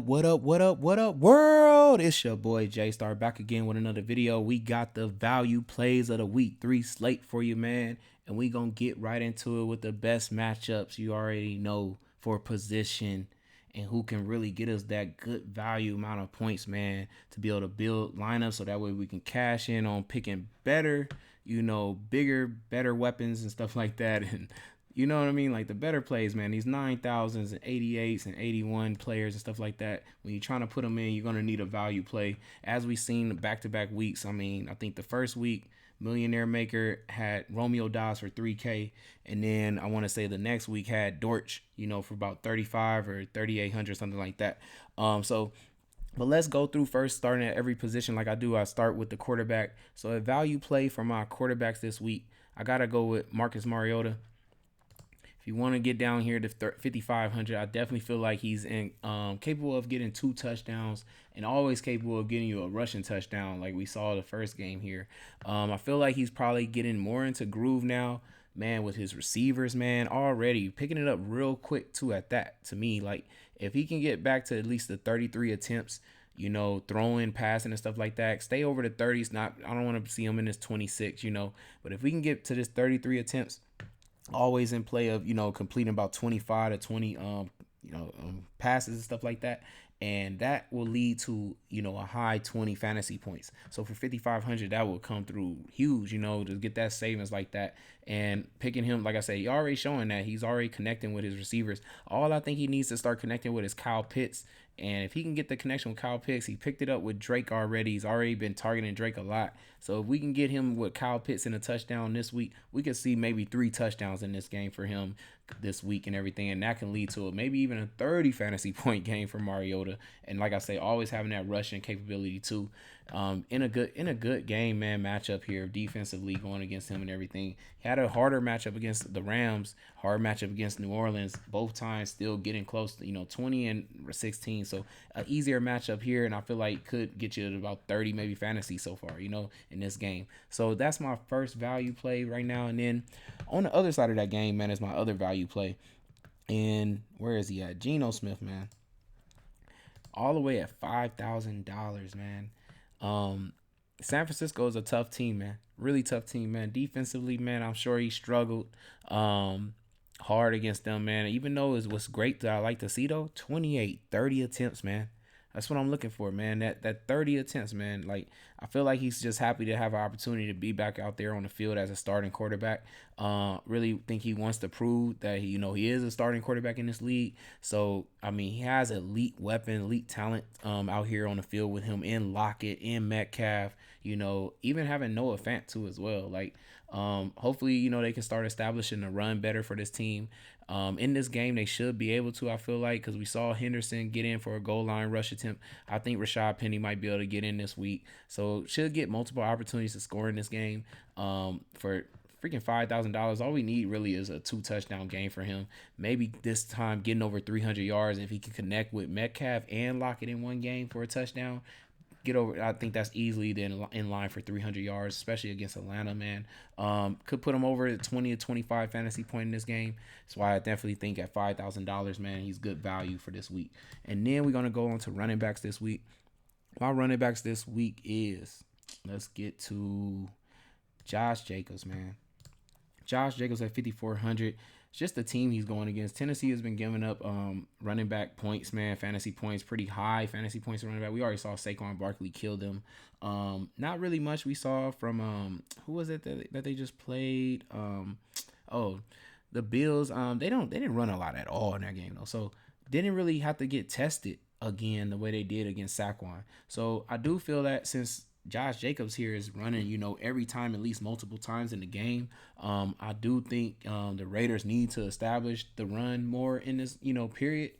What up, world? It's your boy Jaystar back again with another video. We got the value plays of the week 3 slate for you, man. And we gonna get right into it with the best matchups you already know for position and who can really get us that good value amount of points, man, to be able to build lineups so that way we can cash in on picking better, bigger, better weapons and stuff like that. And you know what I mean? Like the better plays, man. These 9,000s and 88s and 81 players and stuff like that. When you're trying to put them in, you're going to need a value play. As we've seen back-to-back weeks, I mean, I think the first week, Millionaire Maker had Romeo Dobbs for 3K. And then I want to say the next week had Dortch, for about 35 or 3,800, something like that. But let's go through first, starting at every position like I do. I start with the quarterback. So a value play for my quarterbacks this week, I got to go with Marcus Mariota. If you want to get down here to 5,500, I definitely feel like he's capable of getting 2 touchdowns and always capable of getting you a rushing touchdown like we saw the first game here. I feel like he's probably getting more into groove now, man, with his receivers, man, already picking it up real quick too at that. To me, like if he can get back to at least the 33 attempts, throwing, passing and stuff like that, stay over the 30s. I don't want to see him in this 26, but if we can get to this 33 attempts, always in play of completing about 25 to 20 passes and stuff like that, and that will lead to a high 20 fantasy points. So for 5,500, that will come through huge, to get that savings like that. And picking him, like I say, he already showing that he's already connecting with his receivers. All I think he needs to start connecting with is Kyle Pitts. And if he can get the connection with Kyle Pitts, he picked it up with Drake already. He's already been targeting Drake a lot. So if we can get him with Kyle Pitts in a touchdown this week, we could see maybe 3 touchdowns in this game for him this week and everything. And that can lead to maybe even a 30 fantasy point game for Mariota. And like I say, always having that rushing capability too. In a good game, man, matchup here defensively going against him and everything. He had a harder matchup against the Rams, hard matchup against New Orleans, both times still getting close to 20 and 16. So an easier matchup here, and I feel like could get you to about 30 maybe fantasy so far, in this game. So that's my first value play right now. And then on the other side of that game, man, is my other value play. And where is he at? Geno Smith, man. All the way at $5,000, man. San Francisco is a tough team, man. Really tough team, man. Defensively, man, I'm sure he struggled hard against them, man. Even though it was great that I like to see, though, 28, 30 attempts, man. That's what I'm looking for, man. That 30 attempts, man. Like, I feel like he's just happy to have an opportunity to be back out there on the field as a starting quarterback. Really think he wants to prove that he is a starting quarterback in this league. So, I mean, he has elite weapon, elite talent out here on the field with him in Lockett, in Metcalf, even having Noah Fant too as well. Like, hopefully, they can start establishing the run better for this team. In this game, they should be able to, I feel like, because we saw Henderson get in for a goal line rush attempt. I think Rashad Penny might be able to get in this week. So should get multiple opportunities to score in this game. For freaking $5,000, all we need really is a 2 touchdown game for him. Maybe this time getting over 300 yards. If he can connect with Metcalf and Lockett in one game for a touchdown, get over. I think that's easily then in line for 300 yards, especially against Atlanta, man. Could put him over at 20 to 25 fantasy point in this game. That's why I definitely think at $5,000, man, he's good value for this week. And then we're gonna go on to running backs this week. My running backs this week is, let's get to Josh Jacobs, man. Josh Jacobs at 5,400. It's just the team he's going against. Tennessee has been giving up running back points, man, fantasy points, pretty high fantasy points running back. We already saw Saquon Barkley kill them. Not really much we saw from who was it that they just played? The Bills. They didn't run a lot at all in that game though, so didn't really have to get tested again the way they did against Saquon. So I do feel that since Josh Jacobs here is running, every time, at least multiple times in the game. I do think the Raiders need to establish the run more in this, period.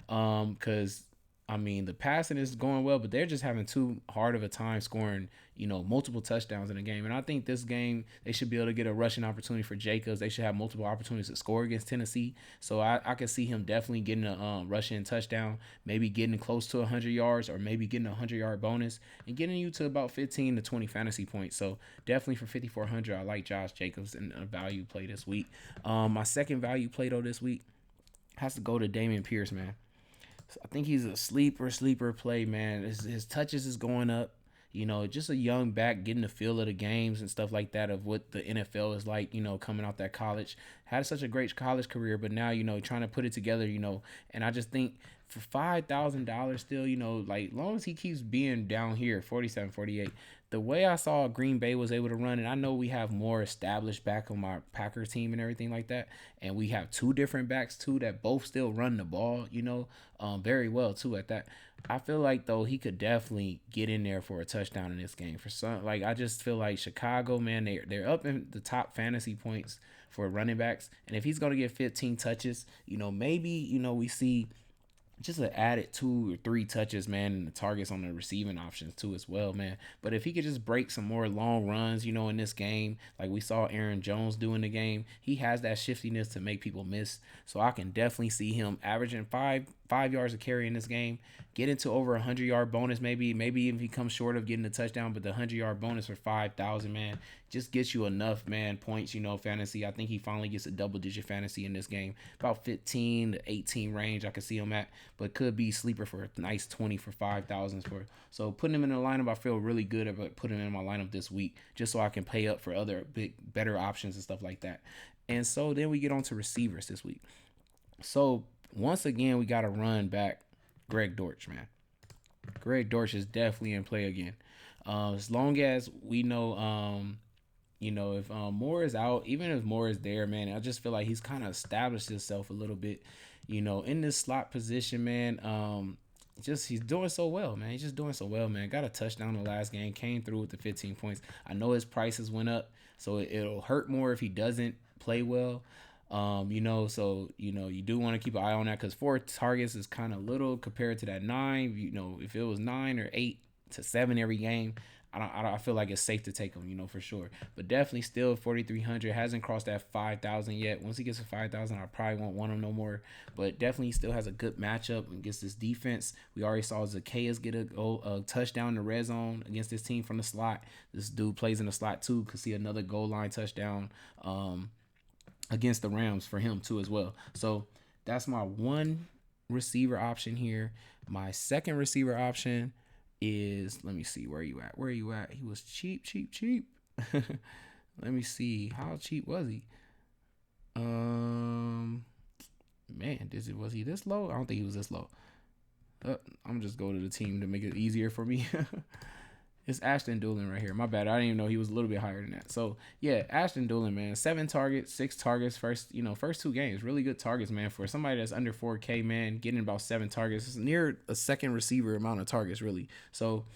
Because I mean, the passing is going well, but they're just having too hard of a time scoring, multiple touchdowns in a game. And I think this game, they should be able to get a rushing opportunity for Jacobs. They should have multiple opportunities to score against Tennessee. So I can see him definitely getting a rushing touchdown, maybe getting close to 100 yards or maybe getting a 100-yard bonus and getting you to about 15 to 20 fantasy points. So definitely for 5,400, I like Josh Jacobs in a value play this week. My second value play, though, this week has to go to Damien Pierce, man. I think he's a sleeper play, man. His touches is going up. Just a young back getting the feel of the games and stuff like that of what the NFL is like, coming out that college. Had such a great college career, but now, trying to put it together, and I just think for $5,000 still, like long as he keeps being down here, 47, 48, the way I saw Green Bay was able to run, and I know we have more established back on my Packer team and everything like that, and we have two different backs too that both still run the ball, very well too at that. I feel like though he could definitely get in there for a touchdown in this game. For some, like I just feel like Chicago, man, they're up in the top fantasy points for running backs, and if he's gonna get 15 touches, maybe we see just an added 2 or 3 touches, man, and the targets on the receiving options too as well, man. But if he could just break some more long runs, in this game, like we saw Aaron Jones do in the game, he has that shiftiness to make people miss. So I can definitely see him averaging five yards of carry in this game, get into over 100-yard bonus, maybe if he comes short of getting a touchdown, but the 100-yard bonus for 5,000, man, just gets you enough, man, points, fantasy. I think he finally gets a double-digit fantasy in this game, about 15 to 18 range I could see him at, but could be sleeper for a nice 20 for 5,000 for. So putting him in the lineup, I feel really good about putting him in my lineup this week, just so I can pay up for other better options and stuff like that. And so then we get on to receivers this week. So once again, we got to run back Greg Dortch, man. Greg Dortch is definitely in play again. As long as we know, if Moore is out, even if Moore is there, man, I just feel like he's kind of established himself a little bit, in this slot position, man. He's doing so well, man. He's just doing so well, man. Got a touchdown the last game, came through with the 15 points. I know his prices went up, so it'll hurt more if he doesn't play well. So you do want to keep an eye on that because 4 targets is kind of little compared to that 9. If it was 9 or 8 to 7 every game, I feel like it's safe to take him, for sure. But definitely still 4,300, hasn't crossed that 5,000 yet. Once he gets to 5,000, I probably won't want him no more. But definitely still has a good matchup against this defense. We already saw Zacchaeus get a touchdown in the red zone against this team from the slot. This dude plays in the slot too. Could see another goal line touchdown against the Rams for him too as well. So that's my one receiver option here. My second receiver option is, let me see, where you at? He was cheap. Let me see, how cheap was he? Man, was he this low? I don't think he was this low. I'm just go to the team to make it easier for me. It's Ashton Dueling right here. My bad. I didn't even know he was a little bit higher than that. So yeah, Ashton Dueling, man. 7 targets, 6 targets. First 2 games. Really good targets, man. For somebody that's under 4K, man, getting about 7 targets. It's near a second receiver amount of targets, really. So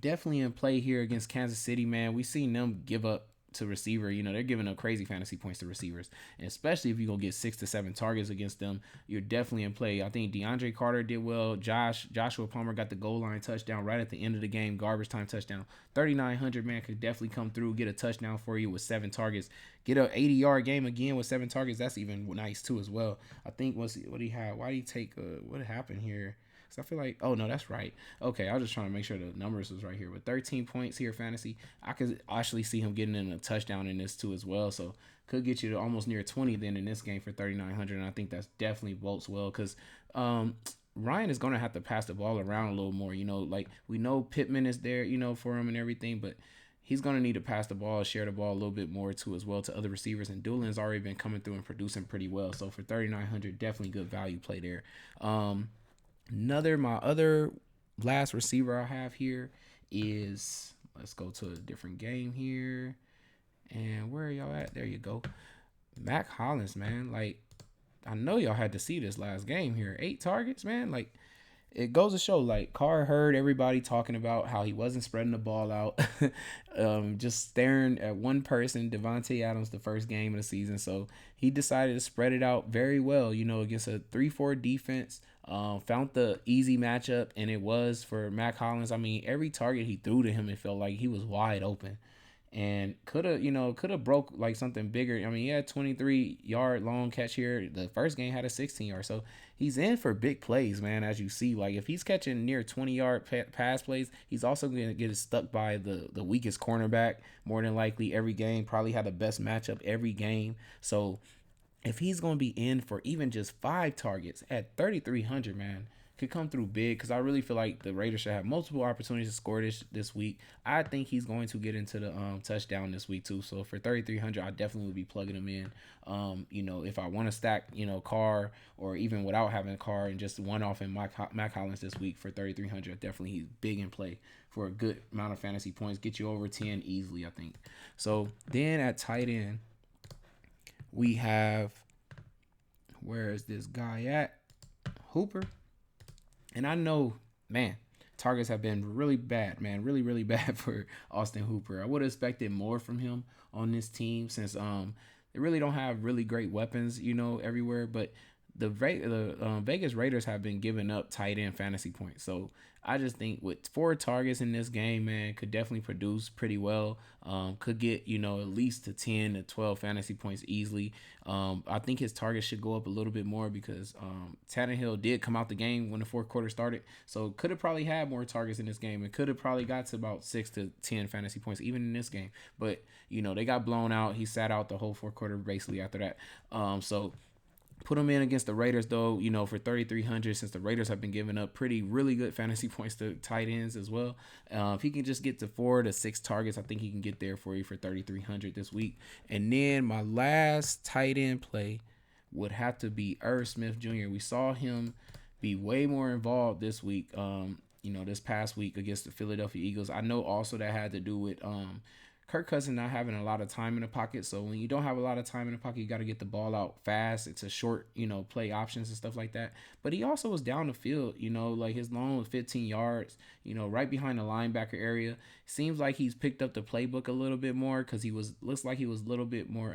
definitely in play here against Kansas City, man. We seen them give up to receiver. They're giving up crazy fantasy points to receivers, and especially if you're gonna get 6 to 7 targets against them, you're definitely in play. I think DeAndre Carter did well. Joshua Palmer got the goal line touchdown right at the end of the game, garbage time touchdown. 3,900, man, could definitely come through, get a touchdown for you with 7 targets, get a 80-yard game again with 7 targets. That's even nice too as well. I think what he had. Why did he take? What happened here? So I feel like, oh no, that's right. Okay, I was just trying to make sure the numbers was right here. With 13 points here, fantasy, I could actually see him getting in a touchdown in this too as well. So could get you to almost near 20 then in this game for 3,900. And I think that's definitely votes well because Ryan is going to have to pass the ball around a little more. Like we know Pittman is there, for him and everything, but he's going to need to pass the ball, share the ball a little bit more too as well to other receivers. And Duelin's already been coming through and producing pretty well. So for 3,900, definitely good value play there. My other last receiver I have here is, let's go to a different game here. And where are y'all at? There you go. Mac Hollins, man. Like, I know y'all had to see this last game here. 8 targets, man. Like, it goes to show, like, Carr heard everybody talking about how he wasn't spreading the ball out, just staring at one person, Devontae Adams, the first game of the season. So he decided to spread it out very well, against a 3-4 defense. Found the easy matchup, and it was for Mac Hollins. I mean, every target he threw to him, it felt like he was wide open. And could have broke like something bigger. I mean, he had 23-yard long catch here. The first game had a 16-yard. So he's in for big plays, man, as you see. Like, if he's catching near 20-yard pass plays, he's also going to get stuck by the weakest cornerback, more than likely, every game. Probably had the best matchup every game. So if he's going to be in for even just 5 targets at 3,300, man, could come through big because I really feel like the Raiders should have multiple opportunities to score this week. I think he's going to get into the touchdown this week too. So for 3,300, I definitely would be plugging him in. If I want to stack, Carr, or even without having a Carr and just one off in Mac Hollins this week for 3,300, definitely he's big in play for a good amount of fantasy points. Get you over 10 easily, I think. So then at tight end, we have, where is this guy at? Hooper. And I know, man, targets have been really bad, man. Really, really bad for Austin Hooper. I would have expected more from him on this team since they really don't have really great weapons, everywhere. But the Vegas Raiders have been giving up tight end fantasy points. So I just think with 4 targets in this game, man, could definitely produce pretty well. Could get, at least to 10 to 12 fantasy points easily. I think his targets should go up a little bit more because Tannehill did come out the game when the fourth quarter started. So could have probably had more targets in this game and could have probably got to about 6 to 10 fantasy points even in this game. But, they got blown out. He sat out the whole fourth quarter basically after that. So put him in against the Raiders, though, for 3,300, since the Raiders have been giving up really good fantasy points to tight ends as well. If he can just get to 4 to 6 targets, I think he can get there for you for 3,300 this week. And then my last tight end play would have to be Smith Jr. We saw him be way more involved this week, this past week against the Philadelphia Eagles. I know also that had to do with Kirk Cousins not having a lot of time in the pocket. So when you don't have a lot of time in the pocket, you got to get the ball out fast. It's a short, play options and stuff like that. But he also was down the field, like his long was 15 yards, right behind the linebacker area. Seems like he's picked up the playbook a little bit more because looks like he was a little bit more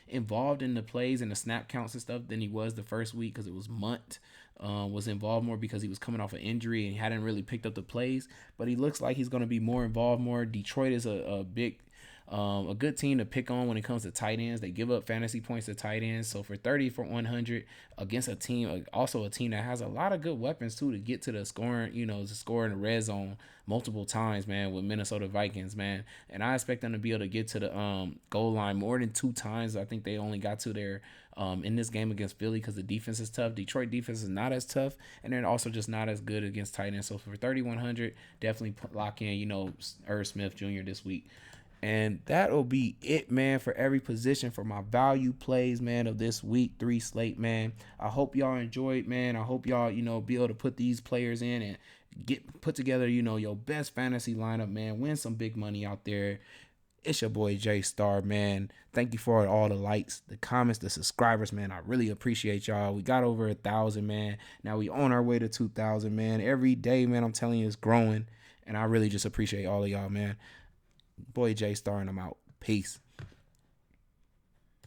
involved in the plays and the snap counts and stuff than he was the first week because it was Munt. Was involved more because he was coming off an injury and he hadn't really picked up the plays, but he looks like he's going to be more involved more. Detroit is a good team to pick on when it comes to tight ends. They give up fantasy points to tight ends. So for 3,100 against a team, also a team that has a lot of good weapons too to get to the scoring, to score in the red zone multiple times, man, with Minnesota Vikings, man. And I expect them to be able to get to the goal line more than 2 times. I think they only got to their in this game against Philly because the defense is tough. Detroit defense is not as tough, and they're also just not as good against tight ends. So for 3,100, definitely lock in, Smith Jr. this week. And that'll be it, man, for every position for my value plays, man, of this week 3 slate, man. I hope y'all enjoyed, man. I hope y'all, be able to put these players in and put together, your best fantasy lineup, man. Win some big money out there. It's your boy Jaystar, man. Thank you for all the likes, the comments, the subscribers, man. I really appreciate y'all. We got over 1,000, man. Now we on our way to 2,000, man. Every day, man, I'm telling you, it's growing. And I really just appreciate all of y'all, man. Boy Jaystar, and I'm out. Peace.